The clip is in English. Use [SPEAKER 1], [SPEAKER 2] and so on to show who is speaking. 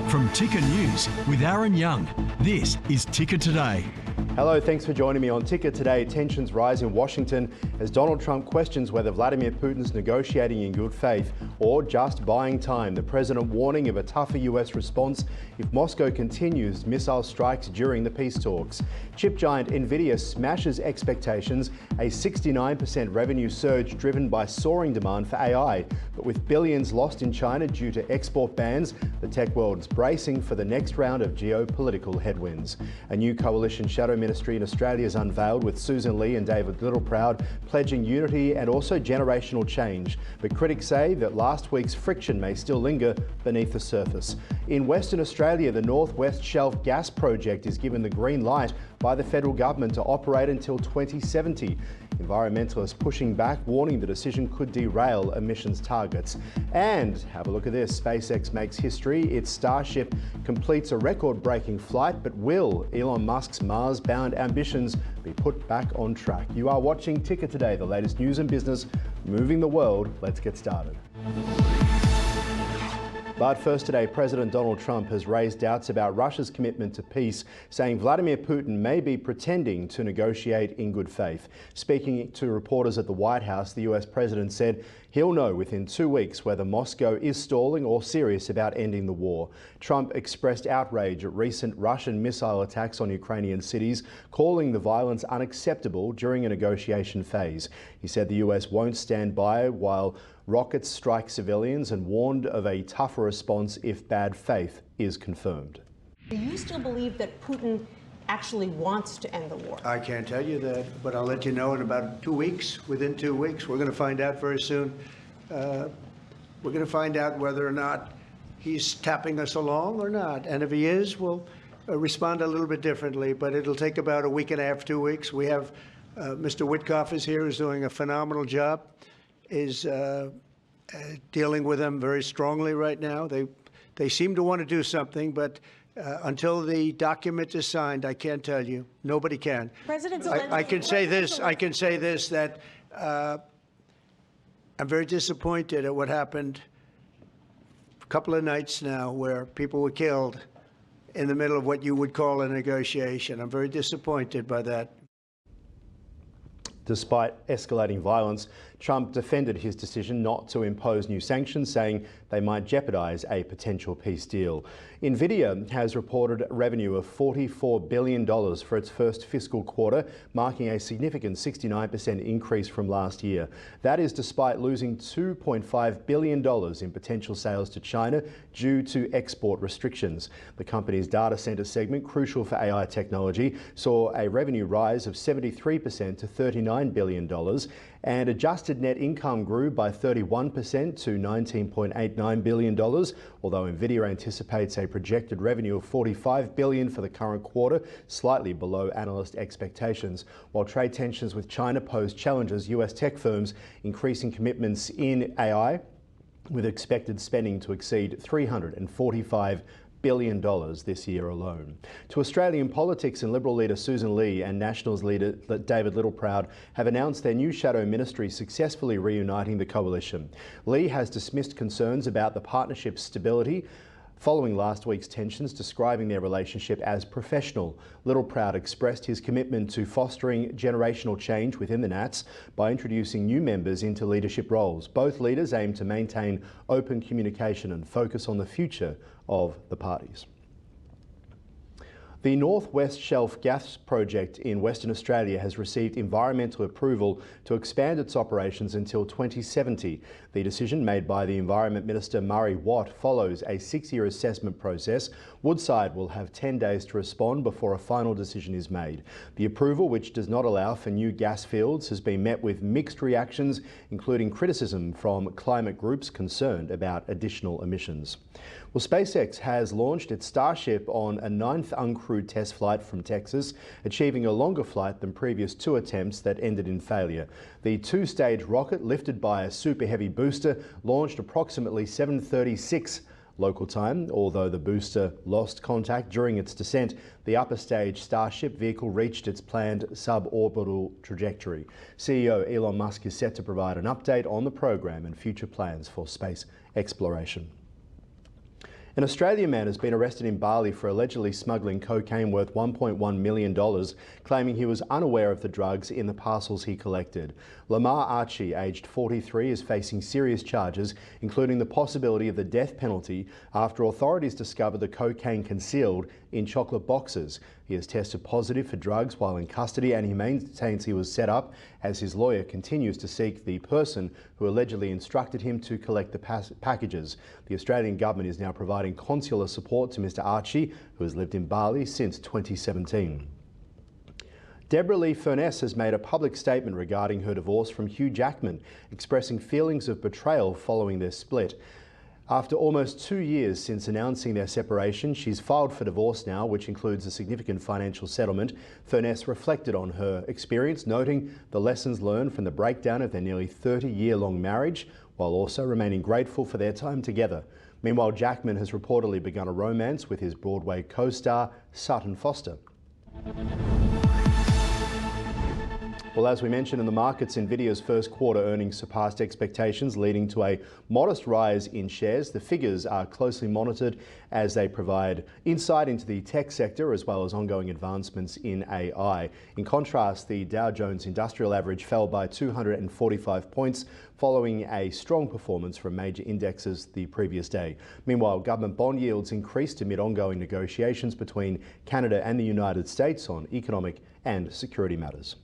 [SPEAKER 1] From Ticker News with Aaron Young, this is Ticker Today.
[SPEAKER 2] Hello, thanks for joining me on Ticker Today. Tensions rise in Washington as Donald Trump questions whether Vladimir Putin's negotiating in good faith or just buying time. The president warning of a tougher US response if Moscow continues missile strikes during the peace talks. Chip giant Nvidia smashes expectations, a 69% revenue surge driven by soaring demand for AI. But with billions lost in China due to export bans, the tech world is bracing for the next round of geopolitical headwinds. A new coalition shadow ministry in Australia is unveiled, with Susan Lee and David Littleproud pledging unity and also generational change. But critics say that last week's friction may still linger beneath the surface. In Western Australia, the North West Shelf gas project is given the green light by the federal government to operate until 2070. Environmentalists pushing back, warning the decision could derail emissions targets. And have a look at this. SpaceX makes history. Its Starship completes a record-breaking flight, but will Elon Musk's Mars-bound ambitions be put back on track? You are watching Ticker Today, the latest news and business moving the world. Let's get started. But first today, President Donald Trump has raised doubts about Russia's commitment to peace, saying Vladimir Putin may be pretending to negotiate in good faith. Speaking to reporters at the White House, the US president said he'll know within 2 weeks whether Moscow is stalling or serious about ending the war. Trump expressed outrage at recent Russian missile attacks on Ukrainian cities, calling the violence unacceptable during a negotiation phase. He said the US won't stand by while rockets strike civilians and warned of a tougher response if bad faith is confirmed.
[SPEAKER 3] Do you still believe that Putin actually wants to end the war?
[SPEAKER 4] I can't tell you that, but I'll let you know in about 2 weeks. Within 2 weeks, we're going to find out very soon. We're going to find out whether or not he's tapping us along or not. And if he is, we'll respond a little bit differently, but it'll take about a week and a half, 2 weeks. We have Mr. Witkoff is here, who's doing a phenomenal job, is dealing with them very strongly right now. They seem to want to do something, but until the document is signed, I can't tell you. Nobody can.
[SPEAKER 3] President
[SPEAKER 4] I can say this. I can say this, that I'm very disappointed at what happened a couple of nights now, where people were killed in the middle of what you would call a negotiation. I'm very disappointed by that.
[SPEAKER 2] Despite escalating violence, Trump defended his decision not to impose new sanctions, saying they might jeopardize a potential peace deal. Nvidia has reported revenue of $44 billion for its first fiscal quarter, marking a significant 69% increase from last year. That is despite losing $2.5 billion in potential sales to China due to export restrictions. The company's data center segment, crucial for AI technology, saw a revenue rise of 73% to $39 billion, and adjusted net income grew by 31% to $19.89 billion, although Nvidia anticipates a projected revenue of $45 billion for the current quarter, slightly below analyst expectations. While trade tensions with China pose challenges, US tech firms increasing commitments in AI, with expected spending to exceed $345 billion this year alone. To Australian politics, and Liberal leader Susan Lee and Nationals leader David Littleproud have announced their new shadow ministry, successfully reuniting the coalition. Lee has dismissed concerns about the partnership's stability following last week's tensions, describing their relationship as professional. Littleproud expressed his commitment to fostering generational change within the Nats by introducing new members into leadership roles. Both leaders aim to maintain open communication and focus on the future of the parties. The North West Shelf gas project in Western Australia has received environmental approval to expand its operations until 2070. The decision made by the Environment Minister Murray Watt follows a 6-year assessment process. Woodside will have 10 days to respond before a final decision is made. The approval, which does not allow for new gas fields, has been met with mixed reactions, including criticism from climate groups concerned about additional emissions. Well, SpaceX has launched its Starship on a 9th uncrewed test flight from Texas, achieving a longer flight than previous 2 attempts that ended in failure. The 2-stage rocket, lifted by a Super Heavy booster, launched approximately 7:36 local time. Although the booster lost contact during its descent, the upper stage Starship vehicle reached its planned suborbital trajectory. CEO Elon Musk is set to provide an update on the program and future plans for space exploration. An Australian man has been arrested in Bali for allegedly smuggling cocaine worth $1.1 million, claiming he was unaware of the drugs in the parcels he collected. Lamar Archie, aged 43, is facing serious charges, including the possibility of the death penalty after authorities discovered the cocaine concealed in chocolate boxes. He has tested positive for drugs while in custody, and he maintains he was set up as his lawyer continues to seek the person who allegedly instructed him to collect the packages. The Australian government is now providing consular support to Mr. Archie, who has lived in Bali since 2017. Deborah Lee Furness has made a public statement regarding her divorce from Hugh Jackman, expressing feelings of betrayal following their split. After almost 2 years since announcing their separation, she's filed for divorce now, which includes a significant financial settlement. Furness reflected on her experience, noting the lessons learned from the breakdown of their nearly 30-year-long marriage, while also remaining grateful for their time together. Meanwhile, Jackman has reportedly begun a romance with his Broadway co-star Sutton Foster. Well, as we mentioned in the markets, Nvidia's first quarter earnings surpassed expectations, leading to a modest rise in shares. The figures are closely monitored as they provide insight into the tech sector as well as ongoing advancements in AI. In contrast, the Dow Jones Industrial Average fell by 245 points following a strong performance from major indexes the previous day. Meanwhile, government bond yields increased amid ongoing negotiations between Canada and the United States on economic and security matters.